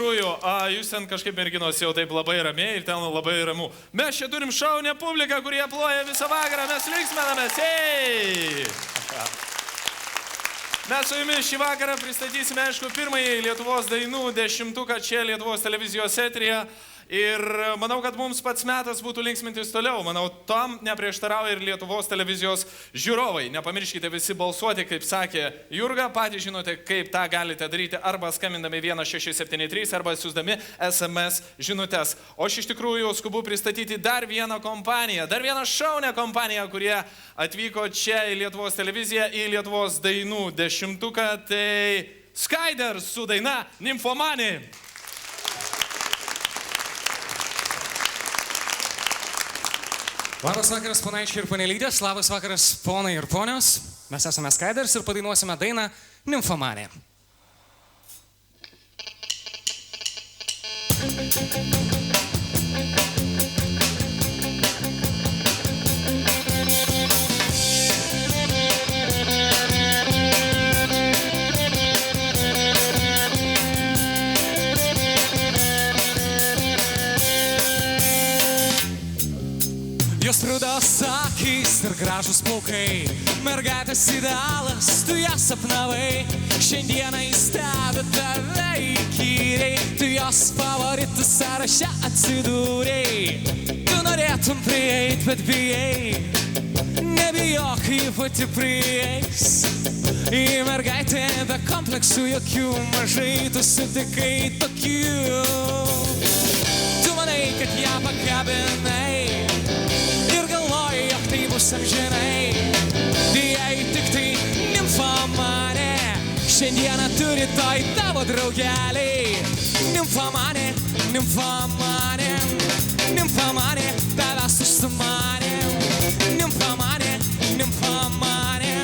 Jūs ten kažkaip merginos jau taip labai ramiai ir ten labai ramu. Mes čia turim šaunę publiką, kurie ploja visą vakarą, mes linksminamės. Hey! Mes su jumis šį vakarą pristatysime, aišku, pirmąjį Lietuvos dainų dešimtuką čia Lietuvos televizijos eteryje. Ir manau, kad mums pats metas būtų linksmintis toliau. Manau, tam neprieštarauja ir Lietuvos televizijos žiūrovai. Nepamirškite visi balsuoti, kaip sakė Jurga. Patys žinote, kaip tą galite daryti arba skambindami 1673 arba siųsdami SMS žinutes. O aš iš tikrųjų skubu pristatyti dar vieną kompaniją, dar vieną šaunę kompaniją, kurie atvyko čia į Lietuvos televiziją, į Lietuvos dainų dešimtuką. Tai Skyder su daina Nymfomanė. Labas vakaras, ponaičiai ir panelydės, labas vakaras, ponai ir ponios. Mes esame Skyders ir padainuosime dainą Nymfomanė. Jos rudos akys ir gražus plaukai, mergaitės idealas, tu ją sapnavai. Šiandieną įstebi tave įkyriai, tu jos favoritų sąraše atsidūrei. Tu norėtum prieit, bet bijai, nebijok, ji pati prieis. Į mergaitę be kompleksų jokių, mažai tu sutikai tokių. Tu manai, kad ją pakabinai, amžinai, jei tik tai nymfomanė, šiandieną turi toj tavo draugeliai. Nymfomanė, nymfomanė, nymfomanė, tavęs užsimanė. Nymfomanė, nymfomanė,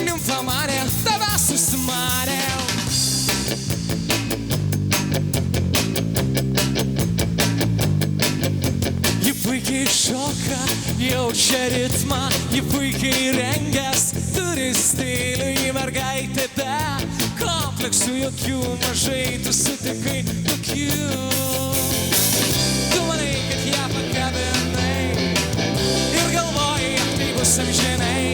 nymfomanė, tavęs užsimanė. Puikiai šoka, jaučia ritmą, ji puikiai rengias, turi stilių, į mergaitę be kompleksų jokių, mažai tu sutikai tokių. Tu manai, kad ją pakabinai ir galvoji, jog tai bus amžinai.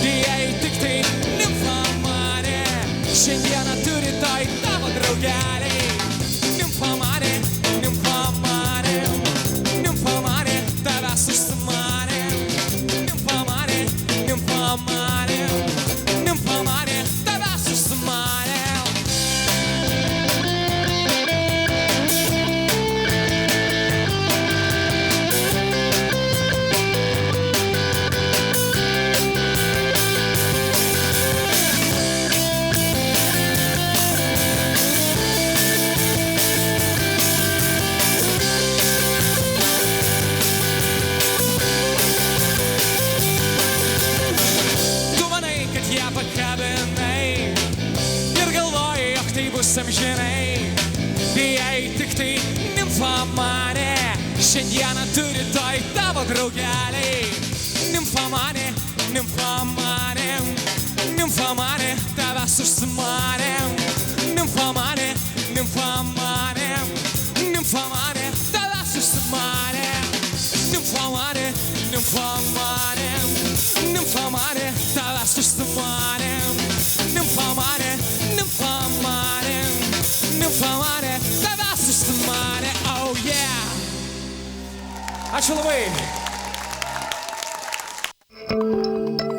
Jei tik tai nymfomanė, šiandieną turi toj tavo draugeliai. Nymfomanė, nymfomanė, nymfomanė, tavęs užsimanė. Nymfomanė, nymfomanė, nymfomanė, tavęs užsimanė. Pakabinai ir galvoji, jog tai bus amžinai. Jei tik tai nymfomanė, šiandieną turi toj tavo draugeliai. Nymfomanė, nymfomanė, nymfomanė, tavęs užsimanė. Nymfomanė, nymfomanė, nymfomanė, tavęs užsimanė. Nymfomanė, nymfomanė, nymfomanė, tavęs užsimanė. Nymfomanė, nymfomanė, nymfomanė, tavęs užsimanė. Oh yeah! Ačiū labai!